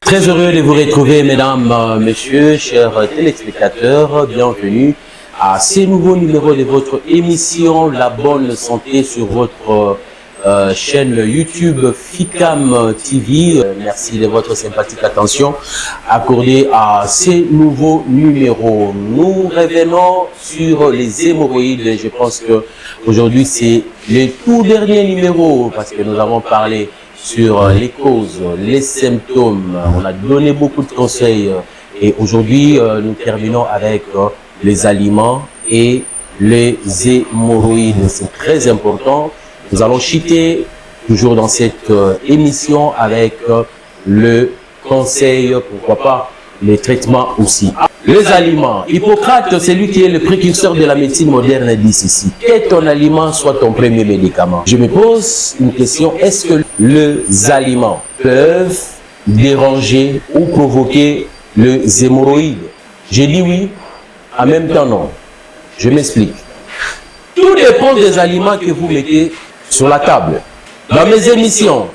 Très heureux de vous retrouver, mesdames, messieurs, chers téléspectateurs. Bienvenue à ce nouveau numéro de votre émission La Bonne Santé sur votre chaîne YouTube FICAM TV. Merci de votre sympathique attention accordée à ces nouveaux numéros. Nous revenons sur les hémorroïdes. Je pense que aujourd'hui c'est le tout dernier numéro parce que nous avons parlé sur les causes, les symptômes. On a donné beaucoup de conseils et aujourd'hui nous terminons avec les aliments et les hémorroïdes. C'est très important. Nous allons chuter toujours dans cette émission avec le conseil, pourquoi pas, les traitements aussi. Les aliments. Hippocrate, c'est lui qui est le précurseur de la médecine moderne, dit ceci: que ton aliment soit ton premier médicament. Je me pose une question: est-ce que les aliments peuvent déranger ou provoquer les hémorroïdes? J'ai dit oui, en même temps non. Je m'explique. Tout dépend des aliments que vous mettez sur la table. Dans mes émissions,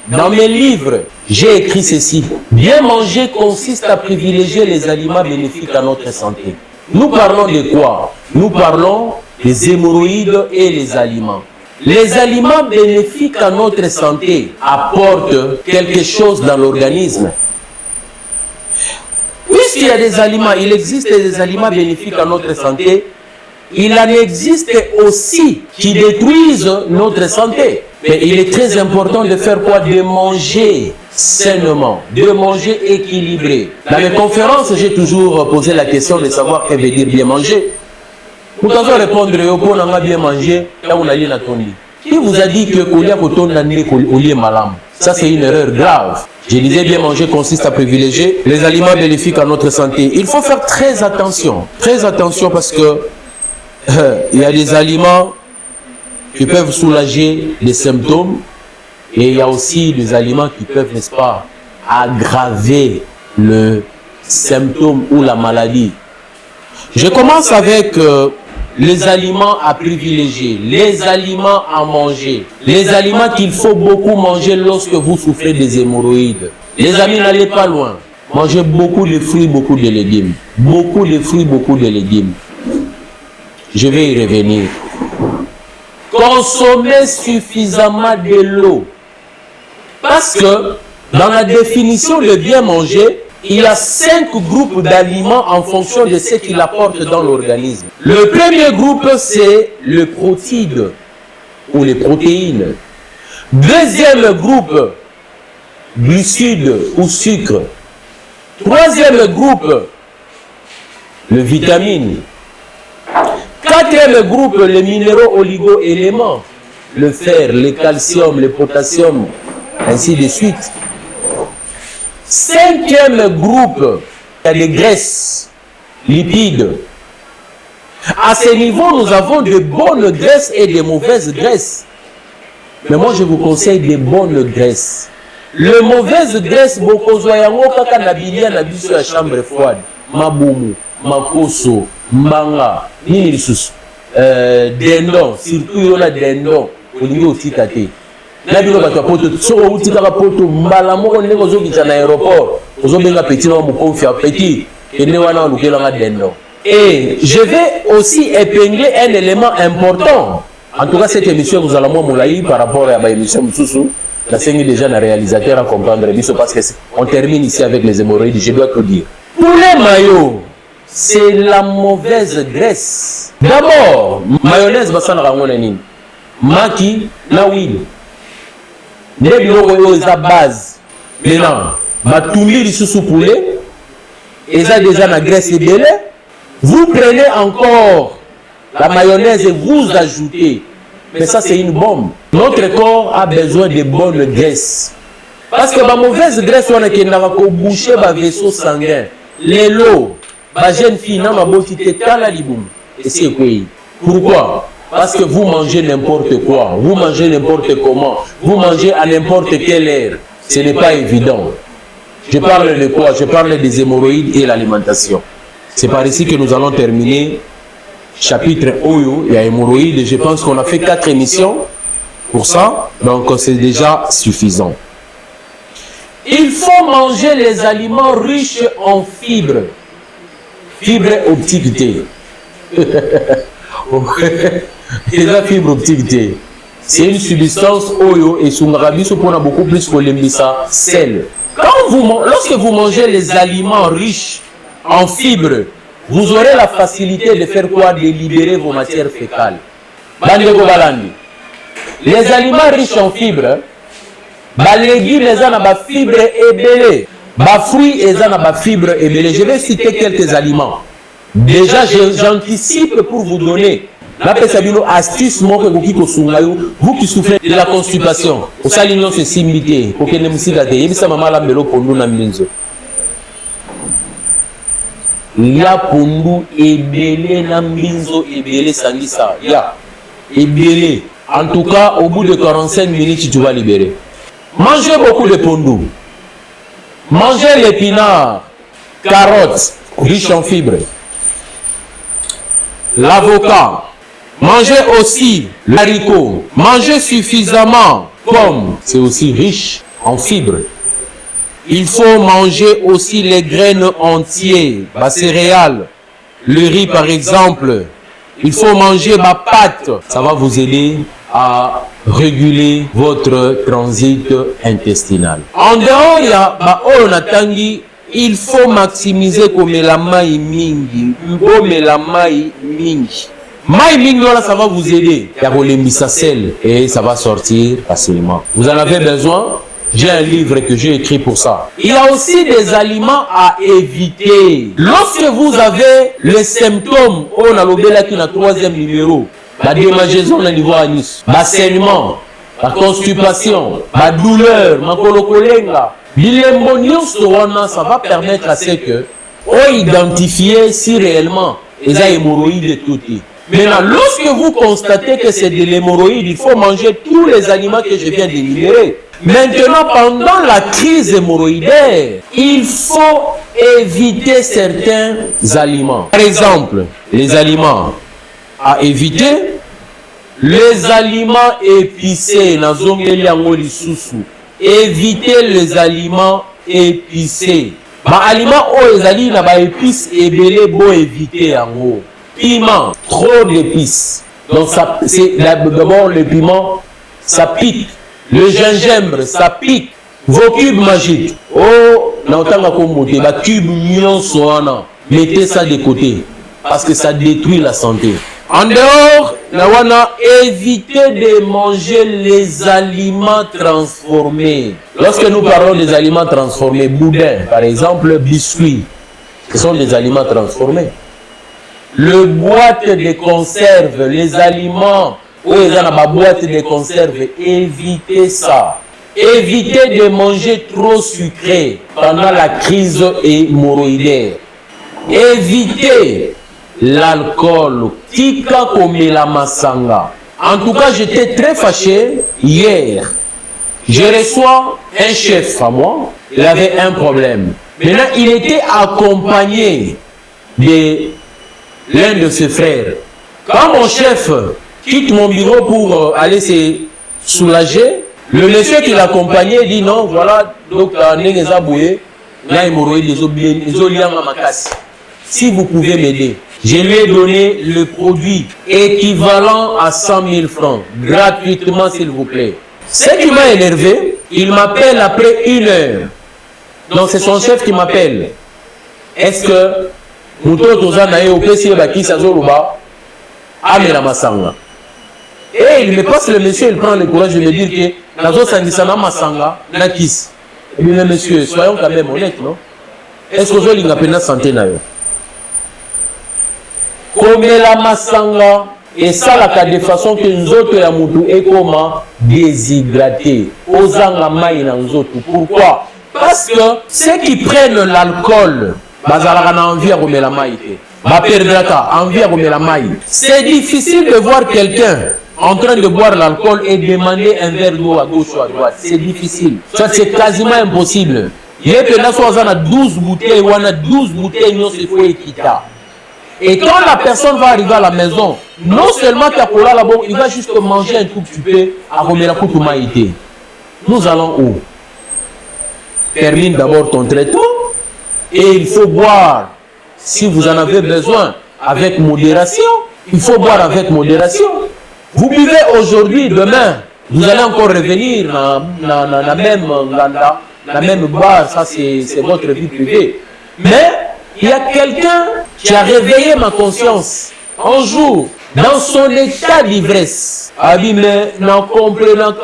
dans mes livres, j'ai écrit ceci: bien manger consiste à privilégier les aliments bénéfiques à notre santé. Nous parlons de quoi? Nous parlons des hémorroïdes et les aliments. Les aliments bénéfiques à notre santé apportent quelque chose dans l'organisme. Puisqu'il y a des aliments, il existe des aliments bénéfiques à notre santé, il en existe aussi qui détruisent notre santé. Mais il est très important de faire quoi? De manger sainement, de manger équilibré. Dans mes conférences, j'ai toujours posé la question de savoir ce que veut dire bien manger. Vous pouvez répondre au bien manger, qui vous a dit que ça c'est une erreur grave. Je disais bien manger consiste à privilégier les aliments bénéfiques à notre santé. Il faut faire très attention parce que il y a des aliments qui peuvent soulager les symptômes et il y a aussi des aliments qui peuvent, n'est-ce pas, aggraver le symptôme ou la maladie. Je commence avec les aliments à privilégier, les aliments à manger, les aliments qu'il faut beaucoup manger lorsque vous souffrez des hémorroïdes. Les amis, n'allez pas loin. Mangez beaucoup de fruits, beaucoup de légumes. Beaucoup de fruits, beaucoup de légumes. Je vais y revenir. Consommez suffisamment de l'eau. Parce que dans la définition de bien manger, il y a 5 groupes d'aliments en fonction de ce qu'il apporte dans l'organisme. Le premier groupe, c'est le protéide ou les protéines. Deuxième groupe, glucides ou sucre. Troisième groupe, le vitamine. Quatrième groupe, les minéraux oligo-éléments, le fer, le calcium, le potassium, ainsi de suite. Cinquième groupe, il y a les graisses, lipides. À ce niveau, nous avons de bonnes graisses et de mauvaises graisses. Mais moi, je vous conseille des bonnes graisses. Les mauvaises graisses, beaucoup de la chambre froide, maboumou, makoso, mbanga, dendon, surtout il y a dendon, au niveau de tate. Là, il y a des poto, so au tika poto, mbalamo on est aux autres dans l'aéroport, aux autres petit non mon petit, et ne wana lukela dendon. Et je vais aussi épingler un élément important. En tout cas, cette émission vous allez moulaï par rapport à ma émission Moussou. La scène déjà un réalisateur à comprendre parce que on termine ici avec les hémorroïdes. Je dois tout dire. Pour les maillots, c'est la mauvaise graisse. D'abord, mayonnaise basana rangonani, maki na huile. Les biloko est la base. Maintenant, batumbi lisusu poulet, et ça déjà la graisse est belle. Vous prenez encore la mayonnaise et vous ajoutez. Mais ça c'est une bombe. Notre corps a besoin de bonnes graisses. Parce que la mauvaise graisse, on a qui n'a pas bouché le vaisseau sanguin. Les lots. La jeune fille n'a pas beauté la liboum. Et c'est quoi? Pourquoi? Parce que vous mangez n'importe quoi, vous mangez n'importe comment, vous mangez à n'importe quelle heure. Ce n'est pas évident. Je parle de quoi? Je parle des hémorroïdes et l'alimentation. C'est par ici que nous allons terminer chapitre Oyo, il y a hémorroïdes. Je pense qu'on a fait 4 émissions pour ça, donc c'est déjà suffisant. Il faut manger les aliments riches en fibres. Fibre optique. Et la fibre optique, c'est une substance oyo et sungarabiso pour beaucoup plus que l'embissa sel. Lorsque vous mangez les aliments riches en fibres, vous aurez la facilité de faire quoi? De libérer vos matières fécales. Les aliments riches en fibres, les légumes, les fibres ébélées, les fruits, les fibres ébélées. Je vais citer quelques aliments. Déjà, j'anticipe pour vous donner astuce, vous qui souffrez de la constipation. Vous savez, c'est similité. Pour que ne me sigate, il y a maman la melo pour nous na minzo. Ya pundu ebele na minzo ebele sangisa. Ya ebele. En tout cas, au bout de 45 minutes, tu vas libérer. Mangez beaucoup de pondu. Mangez l'épinard, carottes, riches en fibres. L'avocat. Mangez aussi l'haricot. Mangez suffisamment pommes. C'est aussi riche en fibres. Il faut manger aussi les graines entières, les céréales, le riz par exemple. Il faut manger ma pâte. Ça va vous aider à réguler votre transit intestinal. En dehors, il y a il faut maximiser comme la maille mingi. La maille mingi. Maille mingi, ça va vous aider. Il y a le sel et ça va sortir facilement. Vous en avez besoin? J'ai un livre que j'ai écrit pour ça. Il y a aussi des aliments à éviter. Lorsque vous avez les symptômes, on a l'obéla qui est le troisième numéro. La démangeaison au niveau anus, le saignement, la constipation, la douleur, la colocolenga. Ça va permettre à ce que on identifie si réellement les hémorroïdes de tout. Maintenant, lorsque vous constatez que c'est de l'hémorroïde, il faut manger tous les aliments que je viens d'énumérer. Maintenant, pendant la crise hémorroïdaire, il faut éviter certains aliments. Par exemple, les aliments à éviter, les aliments épicés. Évitez les aliments épicés. Les aliments aux épices ébélés, bon éviter en haut. Piment, trop d'épices. Donc d'abord le piment, ça pique. Le gingembre, ça pique. Vos cubes magiques. Oh, mettez ça de côté. Parce que ça détruit la santé. En dehors, évitez de manger les aliments transformés. Lorsque nous parlons des aliments transformés, boudin, par exemple, biscuits, ce sont des aliments transformés. Le boîte de conserve, les aliments, où ils ont la boîte de conserve, évitez ça. Évitez de manger trop sucré pendant la crise hémorroïdaire. Évitez l'alcool. Tika komela masanga. En tout cas, j'étais très fâché hier. Je reçois un chef à moi. Il avait un problème. Maintenant, il était accompagné de l'un de ses frères. Quand mon chef quitte mon bureau pour aller se soulager, le monsieur qui l'accompagnait dit non, voilà, donc si vous pouvez m'aider. Je lui ai donné le produit équivalent à 100 000 francs, gratuitement s'il vous plaît. Ce qui m'a énervé, il m'appelle après 1 heure. Donc c'est son chef qui m'appelle. Est-ce que et il me passe le monsieur, il prend le courage de me dire que Nazo Sandisana Masanga, Nakis. Et bien, monsieur, soyons quand même honnêtes, non? Est-ce que vous avez une santé? Comme la Masanga, et ça, la de façon que nous autres, la moutou, est comment déshydraté. Osanga maï na nous autres. Pourquoi? Parce que ceux qui prennent l'alcool, c'est difficile de voir quelqu'un en train de boire l'alcool et demander un verre d'eau à gauche ou à droite. C'est difficile. Ça, c'est quasiment impossible. Il y a 12 bouteilles, ou 12 bouteilles, il faut équiter. Et quand la personne va arriver à la maison, non seulement il va juste manger un tout petit peu à Romela Koutouma. Nous allons où? termine d'abord ton traitement et il faut boire, si vous en avez besoin, avec modération. Il faut boire avec modération. Vous buvez aujourd'hui, demain, vous allez encore revenir dans la même bar, ça c'est votre vie privée. Mais il y a quelqu'un qui a réveillé ma conscience un jour dans son état d'ivresse. Abime na comprenant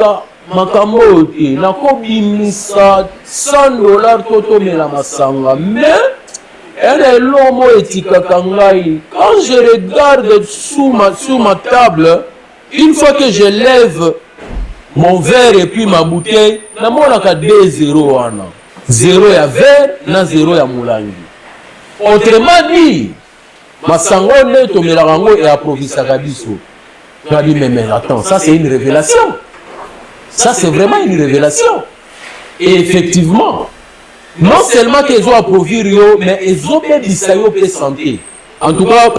makamoti na kobimisa $100 totomela masanga. Mais elle est l'homme etikaka ngai. Quand je regarde sous ma table, une fois que je lève mon verre et puis ma bouteille, na monaka 2-0 wana. 0 ya verre na 0 ya mulangi. Autrement dit, masango ne tomelaka ngo et approvisaka biso. Tu as dit mais attends, ça c'est une révélation. Ça c'est vraiment une révélation. Et effectivement, non seulement qu'ils ont approuvé Rio, mais ils ont bien dit ça, ils ont santé. En tout cas,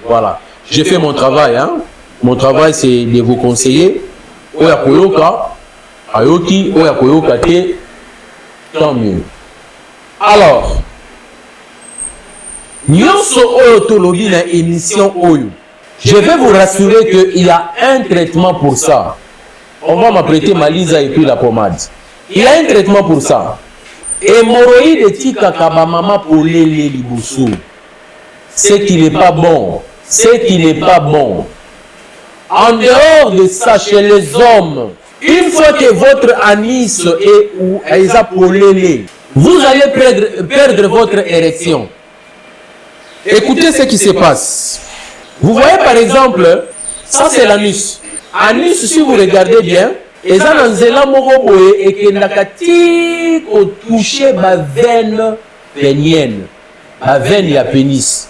voilà. J'ai fait mon travail. Hein? Mon travail, c'est de vous conseiller. Oya koyoka, ayoki, oya koyoka te, tant mieux. Alors, nyonso oyo tolobi na émission oyo. Je vais vous rassurer qu'il y a un traitement pour ça. On va m'apprêter ma lisa et puis la pommade. Il y a un traitement pour ça. Hémorroïde tika kabamama pour les libousou. C'est qu'il n'est pas bon. C'est qu'il n'est pas bon. En dehors de ça, chez les hommes, une fois que votre anis est ou est vous allez perdre votre érection. Écoutez ce qui se passe. Vous voyez par exemple, ça c'est l'anus. Anus, si vous regardez bien, et ça dans zela moko boye et que nakati ko toucher ma veine pénienne, ma veine ya pénis.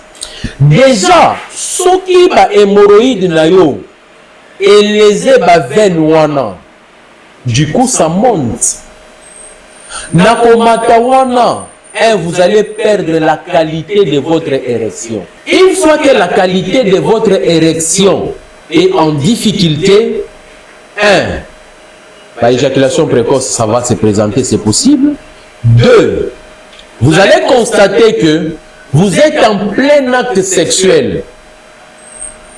Déjà, soki ba hémorroïde na yo et les ba veine wana. Du coup, ça monte. Nakomata wana. Vous allez perdre la qualité de votre érection. Une fois que la qualité de votre érection est en difficulté, l'éjaculation précoce, ça va se présenter, c'est possible. 2, vous allez constater que vous êtes en plein acte sexuel.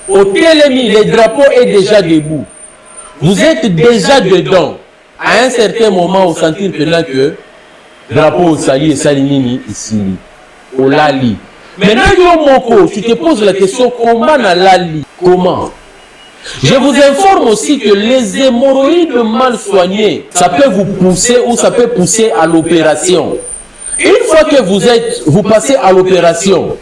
Au télémi, le drapeau est déjà debout. Vous êtes déjà dedans. À un certain moment, vous sentez que drapeau sali et salinini ici au lali. Maintenant yo moko, tu te poses la question comment na lali, comment? Je vous informe aussi que les hémorroïdes mal soignés, ça peut vous pousser ou ça peut pousser à l'opération. Une fois que vous passez à l'opération,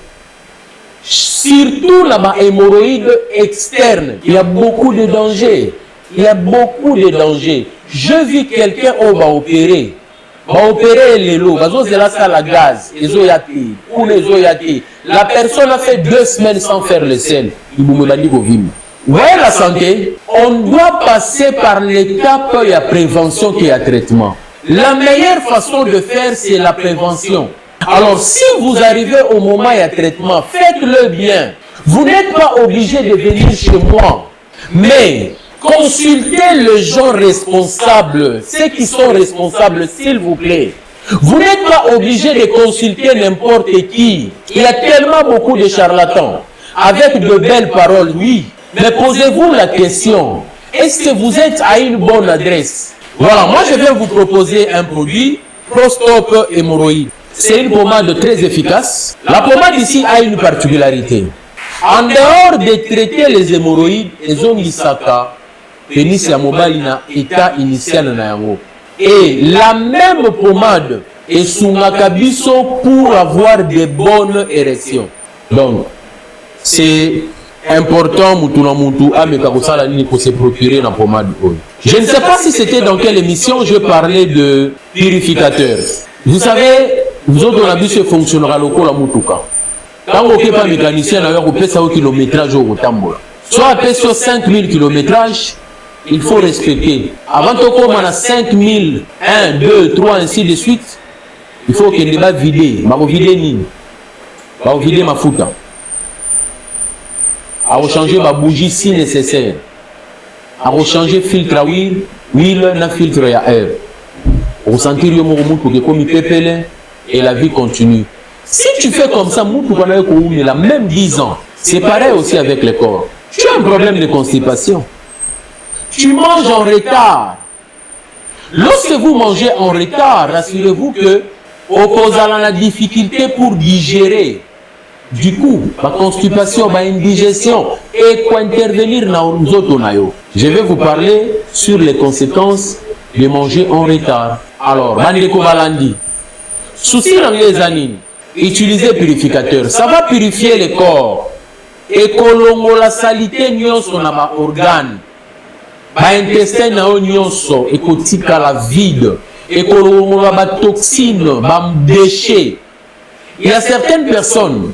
surtout là-bas hémorroïdes externes, il y a beaucoup de dangers. Il y a beaucoup de dangers. Je vis quelqu'un on va opérer. Va opérer les lots, la gaz, la personne a fait 2 semaines sans faire le sel. Ouais, la santé, on doit passer par l'étape de la prévention qui est à traitement. La meilleure façon de faire, c'est la prévention. Alors, si vous arrivez au moment de traitement, faites-le bien. Vous n'êtes pas obligé de venir chez moi, mais consultez les gens responsables, ceux qui sont responsables, s'il vous plaît. Vous n'êtes pas obligé de consulter n'importe qui. Il y a tellement beaucoup de charlatans. Avec de belles paroles, oui. Mais posez-vous la question, est-ce que vous êtes à une bonne adresse? Voilà, moi je vais vous proposer un produit, Prostop Hémorroïde. C'est une pommade très efficace. La pommade ici a une particularité. En dehors de traiter les hémorroïdes, ils ont mis ça. Pénis ya mobali na état initial na yango. Et la même pommade est sungaka biso pour avoir de bonnes érections. Donc, c'est important mutuna mutu ameka kosala nini pour se procurer la pommade. Je ne sais pas si c'était dans quelle émission je parlais de purificateur. Vous savez, nous autres on a vu ce fonctionnera lokola mutuka. Quand on n'est pas mécanicien, on peut savoir kilométrage au tambola. Soit après sur 5000 km, il faut respecter. Avant de commencer à 5000, 1, 2, 3, ainsi de suite, il faut qu'il y ait vider. Je vais vider ni. Je vais vider ma fouta. Je vais changer ma bougie si nécessaire. Je vais changer filtre à huile. huile na filtre ya air. Au sentir yo moko mutu comme pepele et la vie continue. Si tu fais comme ça, mutu kana ko la même 10 ans. C'est pareil aussi avec le corps. Tu as un problème de constipation. Tu manges en retard. Lorsque vous mangez en retard, rassurez-vous que opposant à la difficulté pour digérer. Du coup, la constipation, la indigestion, et quoi intervenir dans nous autres. Je vais vous parler sur les conséquences de manger en retard. Alors, Bandeko Balandi, souci dans les années, utiliser purificateur, ça va purifier le corps. Et kolongo la salité nyonso na ma organe. Ba intestin na nyonso et kotika la vide. Et kolongo la ba toxine, ba déchets. Il y a certaines personnes,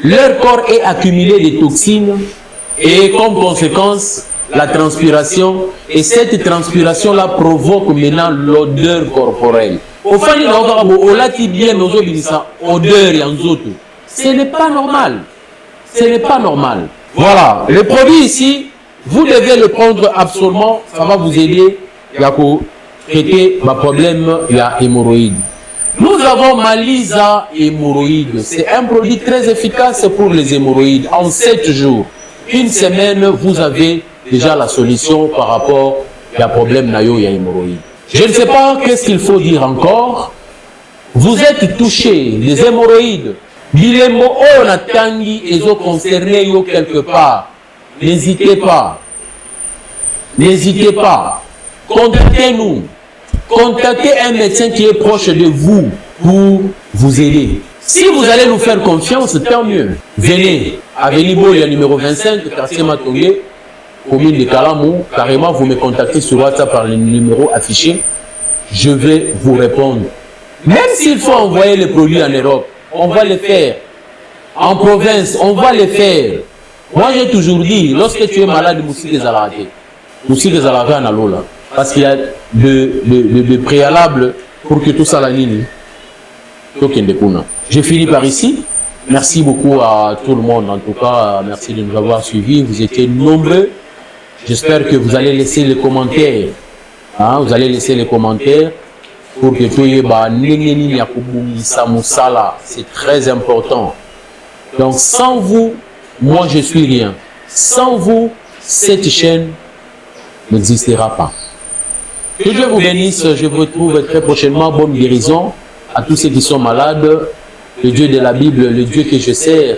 leur corps est accumulé de toxines et comme conséquence, la transpiration. Et cette transpiration-là provoque maintenant l'odeur corporelle. Au fond, ce n'est pas normal. Ce n'est pas normal. Voilà. Le produit ici, vous devez le prendre absolument. Ça va vous aider à traiter ma problème de hémorroïdes. Nous avons Malisa hémorroïdes. C'est un produit très efficace pour les hémorroïdes. En 7 jours, une semaine, vous avez déjà la solution par rapport à problème nayo et hémorroïdes. Je ne sais pas qu'est-ce qu'il faut dire encore. Vous êtes touché des hémorroïdes. Bilembo o na tangi ezo concerné yo quelque part. N'hésitez pas. N'hésitez pas. Contactez-nous. Contactez un médecin qui est proche de vous pour vous aider. Si vous allez nous faire confiance, tant mieux. Venez à Venibolia numéro 25, quartier Matongé, commune de Kalamou. Carrément, vous me contactez sur WhatsApp par le numéro affiché. Je vais vous répondre. Même s'il faut envoyer les produits en Europe, on va le faire. En province, on va le faire. Moi, j'ai toujours dit, lorsque tu es malade, Moussi les alaratés. Moussi les alaratés en Lola. Parce qu'il y a de préalables pour que tout ça la ligne. Je finis par ici. Merci beaucoup à tout le monde. En tout cas, merci de nous avoir suivis. Vous étiez nombreux. J'espère que vous allez laisser les commentaires. Hein, vous allez laisser les commentaires pour que tout y c'est très important. Donc, sans vous, moi, je suis rien. Sans vous, cette chaîne n'existera pas. Que Dieu vous bénisse. Je vous retrouve très prochainement. Bonne guérison à tous ceux qui sont malades. Le Dieu de la Bible, le Dieu que je sers,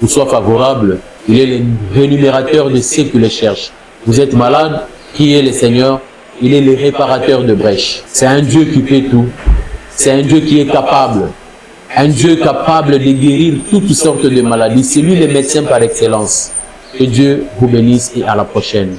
vous soit favorable. Il est le rémunérateur de ceux qui le cherchent. Vous êtes malade, qui est le Seigneur? Il est le réparateur de brèches. C'est un Dieu qui fait tout. C'est un Dieu qui est capable. Un Dieu capable de guérir toutes sortes de maladies. C'est lui le médecin par excellence. Que Dieu vous bénisse et à la prochaine.